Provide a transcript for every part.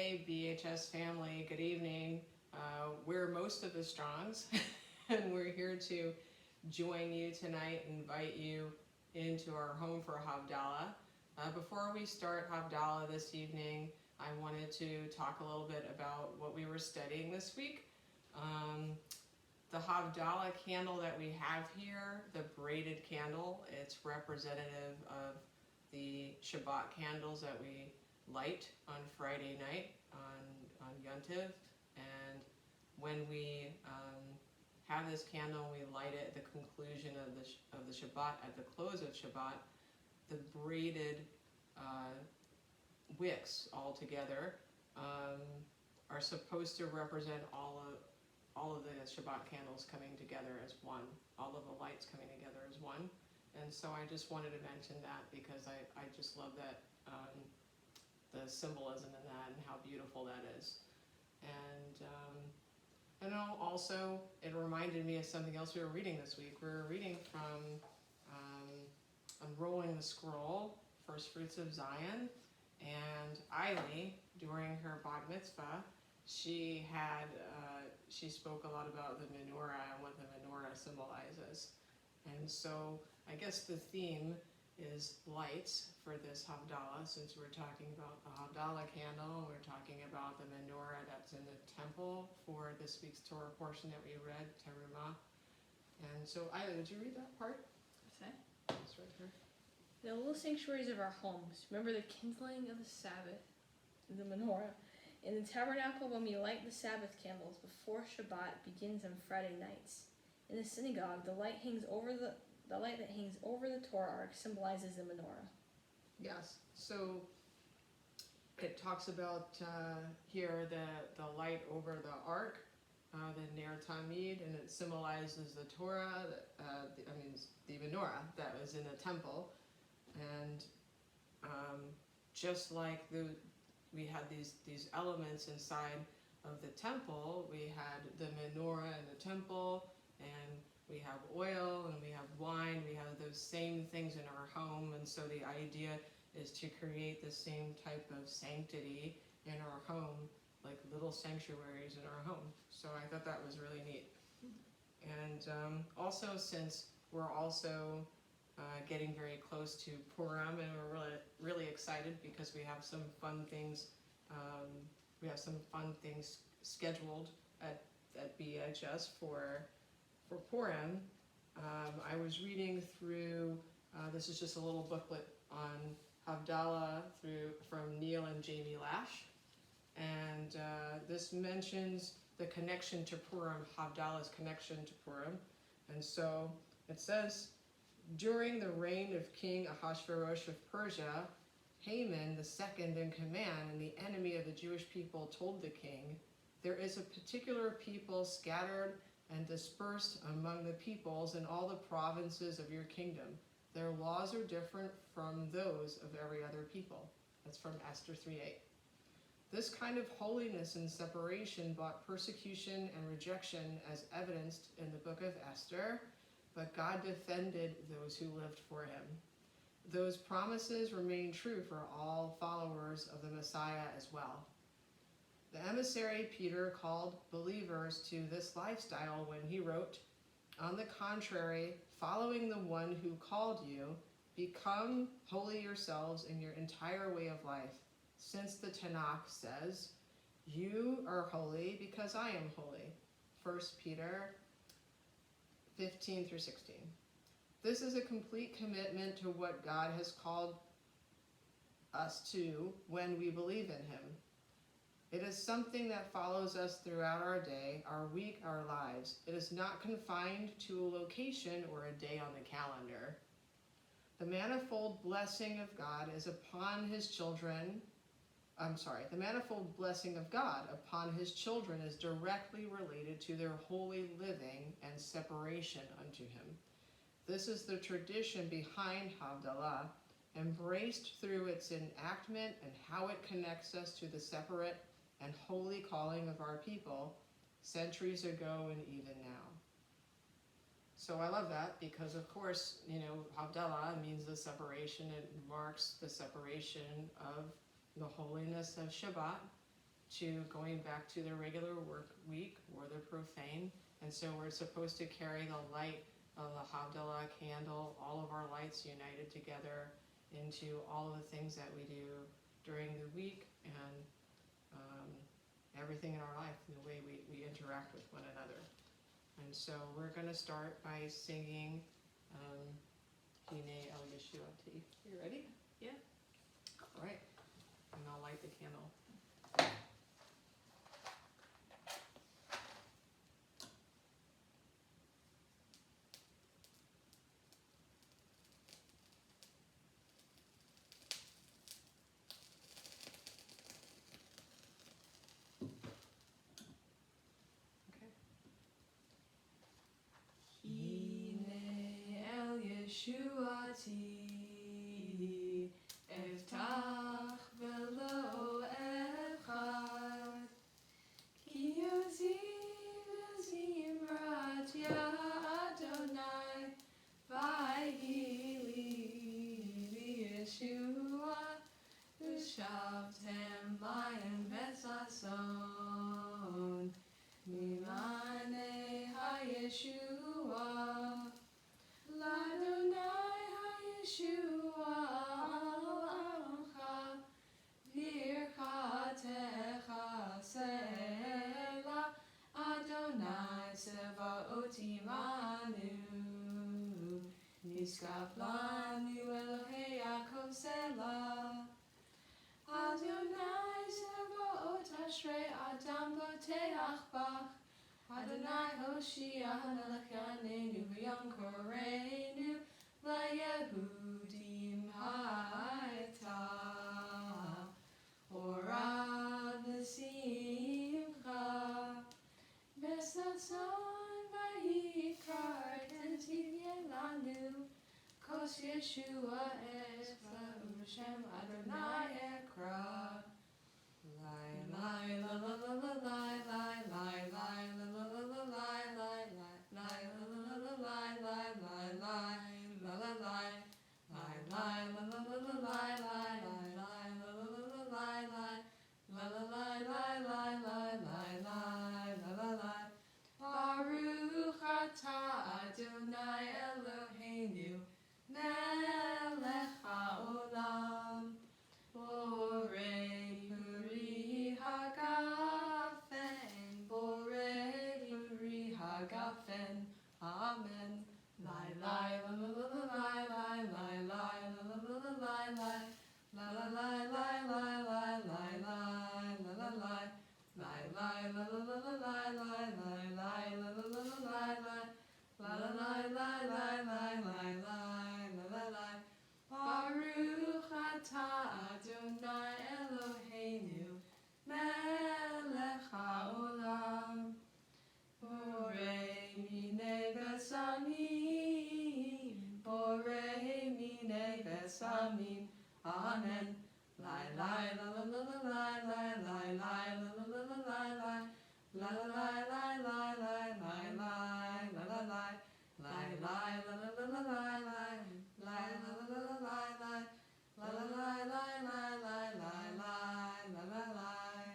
Hey, BHS family, good evening. We're most of the Strongs, and we're here to join you tonight, invite you into our home for Havdalah. Before we start Havdalah this evening, I wanted to talk a little bit about what we were studying this week. The Havdalah candle that we have here, the braided candle, it's representative of the Shabbat candles that we light on Friday night on Yontiv. And when we have this candle and we light it at the conclusion of the Shabbat, at the close of Shabbat, the braided wicks all together are supposed to represent all of the Shabbat candles coming together as one, all of the lights coming together as one. And so I just wanted to mention that because I just love that the symbolism in that and how beautiful that is. And also it reminded me of something else we were reading this week. We were reading from Unrolling the Scroll, First Fruits of Zion, and Eily, during her bat mitzvah, she spoke a lot about the Menorah and what the Menorah symbolizes. And so I guess the theme is lights for this Havdalah, since we're talking about the Havdalah candle, we're talking about the Menorah that's in the temple for this week's Torah portion that we read, Terumah. And so, Ida, did you read that part? What's that? It's right here. The little sanctuaries of our homes. Remember the kindling of the Sabbath, the Menorah. In the tabernacle, when we light the Sabbath candles before Shabbat begins on Friday nights. In the synagogue, the light that hangs over the Torah ark symbolizes the menorah. Yes. So it talks about here the light over the ark, the Ner Tamid, and it symbolizes the Torah. The menorah that was in the temple, and just like we had these elements inside of the temple, we had the menorah in the temple, and we have oil and we have wine, we have those same things in our home. And so the idea is to create the same type of sanctity in our home, like little sanctuaries in our home. So I thought that was really neat. And also, since we're also getting very close to Purim, and we're really excited because we have some fun things scheduled at BHS for Purim. I was reading through, this is just a little booklet on Havdalah from Neil and Jamie Lash. And this mentions the connection to Purim, Havdalah's connection to Purim. And so it says, during the reign of King Ahasuerus of Persia, Haman, the second in command and the enemy of the Jewish people, told the king, "There is a particular people scattered and dispersed among the peoples in all the provinces of your kingdom. Their laws are different from those of every other people." That's from Esther 3:8. This kind of holiness and separation brought persecution and rejection as evidenced in the book of Esther, but God defended those who lived for him. Those promises remain true for all followers of the Messiah as well. The emissary Peter called believers to this lifestyle when he wrote, "On the contrary, following the one who called you, become holy yourselves in your entire way of life, since the Tanakh says, 'You are holy because I am holy.'" 1 Peter 15 through 16. This is a complete commitment to what God has called us to when we believe in him. It is something that follows us throughout our day, our week, our lives. It is not confined to a location or a day on the calendar. The manifold blessing of God upon his children is directly related to their holy living and separation unto him. This is the tradition behind Havdalah, embraced through its enactment and how it connects us to the separate and holy calling of our people centuries ago and even now. So I love that because, of course, Havdalah means the separation. It marks the separation of the holiness of Shabbat to going back to their regular work week or their profane. And so we're supposed to carry the light of the Havdalah Candle, all of our lights united together into all of the things that we do during the week and everything in our life and the way we interact with one another. And so we're going to start by singing Hine El Yeshuati. You ready? Yeah. All right. And I'll light the candle. Yeshuati, eftach velo echad, ki yoziv zimrat ya Adonai, vayili Yeshua, ushavtem lion besason, mimane ha-Yeshua. L'Adonai ha-Yeshua alcha, v'irchatecha sela, Adonai sevaot imanu, niskaf lanu Elohei Yaakov sela. Adonai sevaot ashrei Adam boteach bach, Adonai Hoshia Melech Yaneinu V'Yom Koreinu V'Yehudim Ha'ita Ora V'Simcha Besason V'Yikar Tentiv Yelanu Kos Yeshua Ekra U'Shem Adonai Ekra Lai lai la la la la lai lai lai lai la la la la lai lai lai lai la la la la lai lai lai lai la la lai lai lai la la la la lai lai lai lai la la la la lai lai la la lai lai lai lai lai lai la la lai. Baruch atah Adonai Eloheinu melech haolam borei puri hagafen borei puri hagafen amen. Lai lai la la la la lai lai lai lai la la la la lai lai la la lai lai lai lai lai lai la la lai lai lai la la la la lai lai lai lai la la la la lai lai la la lai lai lai lai lai lai la la lai. Baruch atah Adonai Eloheinu melech haolam borei minei besamim borei minei besamim amen. Lai lai la la la la lai lai lai lai la la la la lai lai la la lai lai lai lai lai lai la la lai lai lai la la la la lai lai lai la la la la lai lai la la lai lai lai lai lai lai la la lai.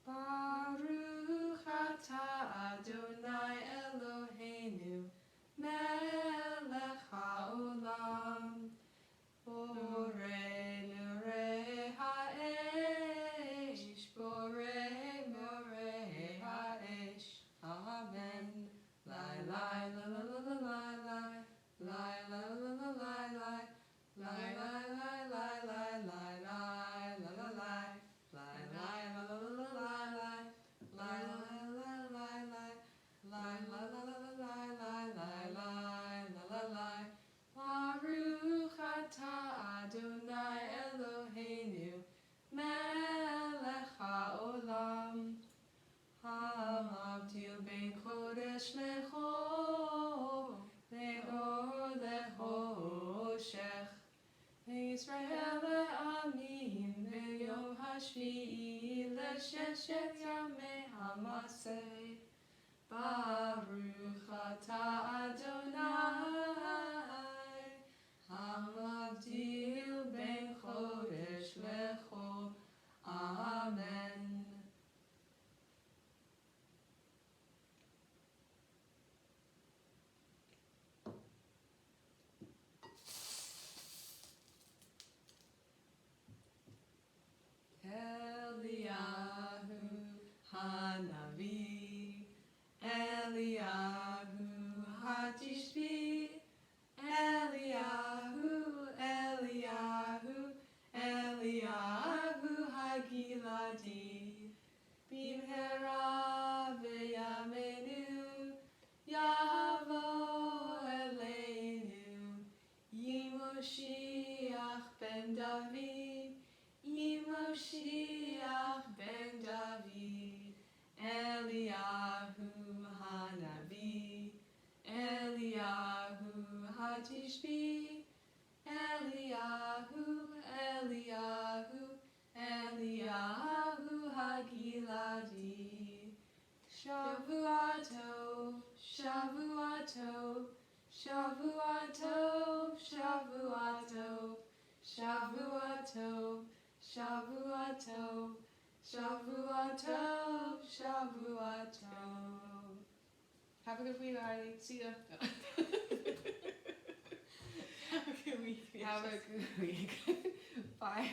Baruch atah Adonai Eloheinu melech haolam borei morei ha'esh borei morei ha'esh amen. Lai lai la la la la lai lai lai la la la lai lai lai lai lai lai lai lai lai la la lai lai lai la la la la lai lai lai lai lai lai lai la la la la lai lai lai lai la la lai. Baruch atah Adonai Eloheinu melech haolam Havdil ben kodesh lechol le'or le'choshech Yisrael le'amim ve'yom hashvi'i le'sheshet yamei hamaseh. Baruch atah Adonai Havdil ben Mashiach ben David, Moshiach ben David, Eliyahu Hanavi, Eliyahu Hatishbi, Eliyahu, Eliyahu, Eliyahu Hagiladi, Shavuato, Shavuato, Shavuato, Shavuato, Shavuato, Shavuato, Shavuato, Shavuato. Have a good week, Heidi. See ya. Have a good week. Have a good week. Bye.